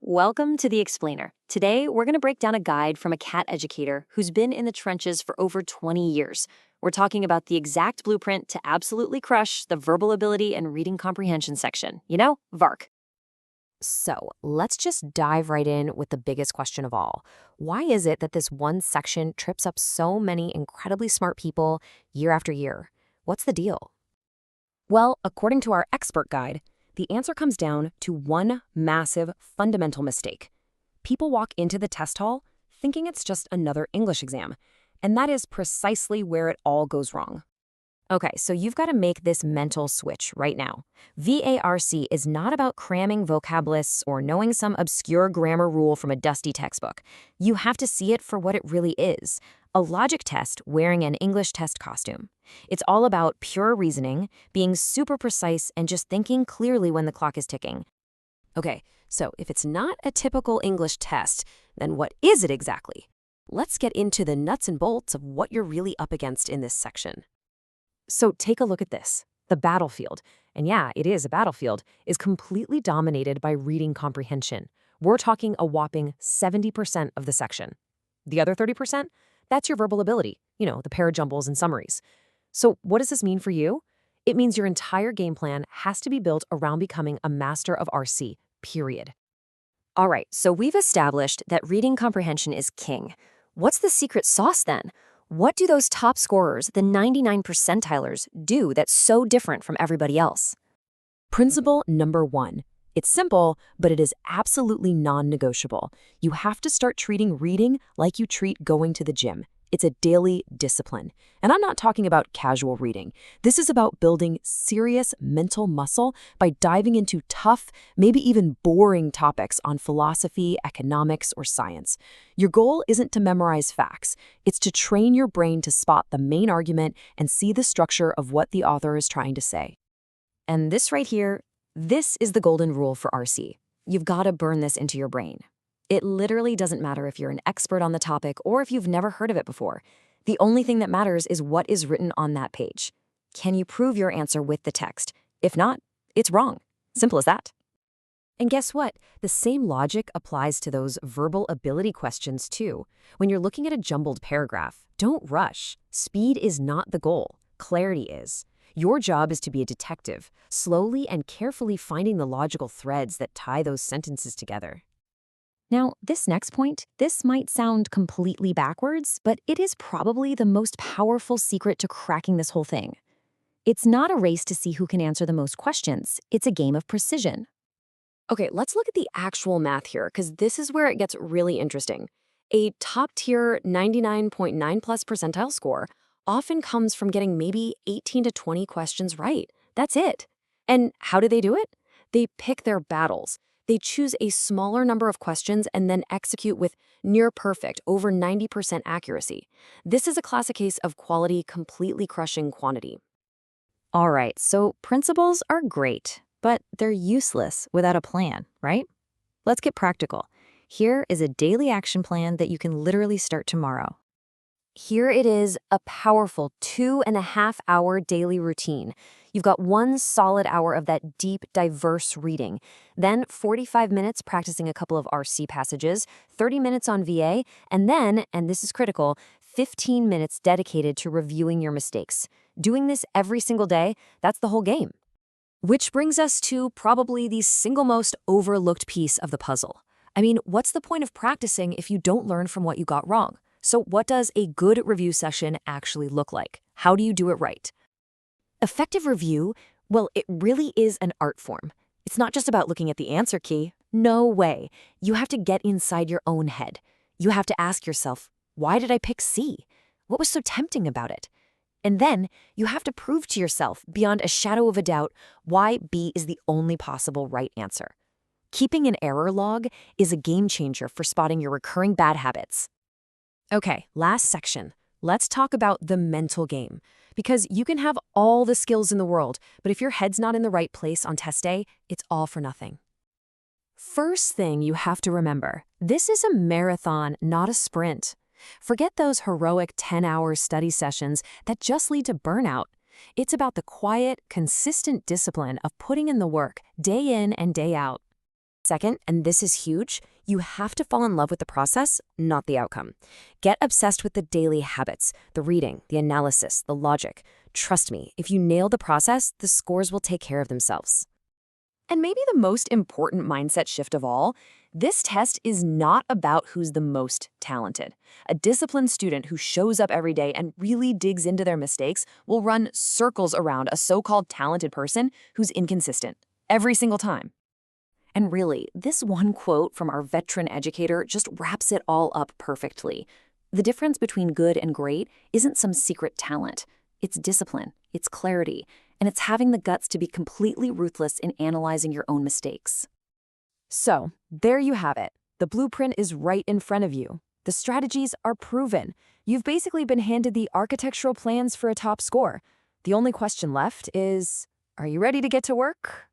Welcome to The Explainer. Today, we're going to break down a guide from a CAT educator who's been in the trenches for over 20 years. We're talking about the exact blueprint to absolutely crush the verbal ability and reading comprehension section. You know, VARC. So let's just dive right in with the biggest question of all. Why is it that this one section trips up so many incredibly smart people year after year? What's the deal? Well, according to our expert guide, the answer comes down to one massive fundamental mistake. People walk into the test hall thinking it's just another English exam, and that is precisely where it all goes wrong. Okay, so you've got to make this mental switch right now. VARC is not about cramming vocab lists or knowing some obscure grammar rule from a dusty textbook. You have to see it for what it really is, a logic test wearing an English test costume. It's all about pure reasoning, being super precise, and just thinking clearly when the clock is ticking. Okay, so if it's not a typical English test, then what is it exactly? Let's get into the nuts and bolts of what you're really up against in this section. So take a look at this. The battlefield, and yeah, it is a battlefield, is completely dominated by reading comprehension. We're talking a whopping 70% of the section. The other 30%? That's your verbal ability, the parajumbles and summaries. So what does this mean for you? It means your entire game plan has to be built around becoming a master of RC, period. All right, so we've established that reading comprehension is king. What's the secret sauce then? What do those top scorers, the 99 percentilers, do that's so different from everybody else? Principle number 1. It's simple, but it is absolutely non-negotiable. You have to start treating reading like you treat going to the gym. It's a daily discipline. And I'm not talking about casual reading. This is about building serious mental muscle by diving into tough, maybe even boring topics on philosophy, economics, or science. Your goal isn't to memorize facts. It's to train your brain to spot the main argument and see the structure of what the author is trying to say. And this right here, this is the golden rule for RC. You've got to burn this into your brain. It literally doesn't matter if you're an expert on the topic or if you've never heard of it before. The only thing that matters is what is written on that page. Can you prove your answer with the text? If not, it's wrong. Simple as that. And guess what? The same logic applies to those verbal ability questions too. When you're looking at a jumbled paragraph, don't rush. Speed is not the goal. Clarity is. Your job is to be a detective, slowly and carefully finding the logical threads that tie those sentences together. Now, this next point, this might sound completely backwards, but it is probably the most powerful secret to cracking this whole thing. It's not a race to see who can answer the most questions. It's a game of precision. Okay, let's look at the actual math here, because this is where it gets really interesting. A top-tier 99.9 plus percentile score often comes from getting maybe 18 to 20 questions right. That's it. And how do they do it? They pick their battles. They choose a smaller number of questions and then execute with near-perfect, over 90% accuracy. This is a classic case of quality completely crushing quantity. All right, so principles are great, but they're useless without a plan, right? Let's get practical. Here is a daily action plan that you can literally start tomorrow. Here it is, a powerful 2.5-hour daily routine. You've got one solid hour of that deep, diverse reading. Then 45 minutes practicing a couple of RC passages, 30 minutes on VA, and then, and this is critical, 15 minutes dedicated to reviewing your mistakes. Doing this every single day, that's the whole game. Which brings us to probably the single most overlooked piece of the puzzle. I mean, what's the point of practicing if you don't learn from what you got wrong? So what does a good review session actually look like? How do you do it right? Effective review, well, it really is an art form. It's not just about looking at the answer key. No way. You have to get inside your own head. You have to ask yourself, why did I pick C? What was so tempting about it? And then you have to prove to yourself, beyond a shadow of a doubt, why B is the only possible right answer. Keeping an error log is a game changer for spotting your recurring bad habits. Okay, last section. Let's talk about the mental game. Because you can have all the skills in the world, but if your head's not in the right place on test day, it's all for nothing. First thing you have to remember, this is a marathon, not a sprint. Forget those heroic 10-hour study sessions that just lead to burnout. It's about the quiet, consistent discipline of putting in the work day in and day out. Second, and this is huge, you have to fall in love with the process, not the outcome. Get obsessed with the daily habits, the reading, the analysis, the logic. Trust me, if you nail the process, the scores will take care of themselves. And maybe the most important mindset shift of all, this test is not about who's the most talented. A disciplined student who shows up every day and really digs into their mistakes will run circles around a so-called talented person who's inconsistent every single time. And really, this one quote from our veteran educator just wraps it all up perfectly. The difference between good and great isn't some secret talent. It's discipline, it's clarity, and it's having the guts to be completely ruthless in analyzing your own mistakes. So, there you have it. The blueprint is right in front of you. The strategies are proven. You've basically been handed the architectural plans for a top score. The only question left is, are you ready to get to work?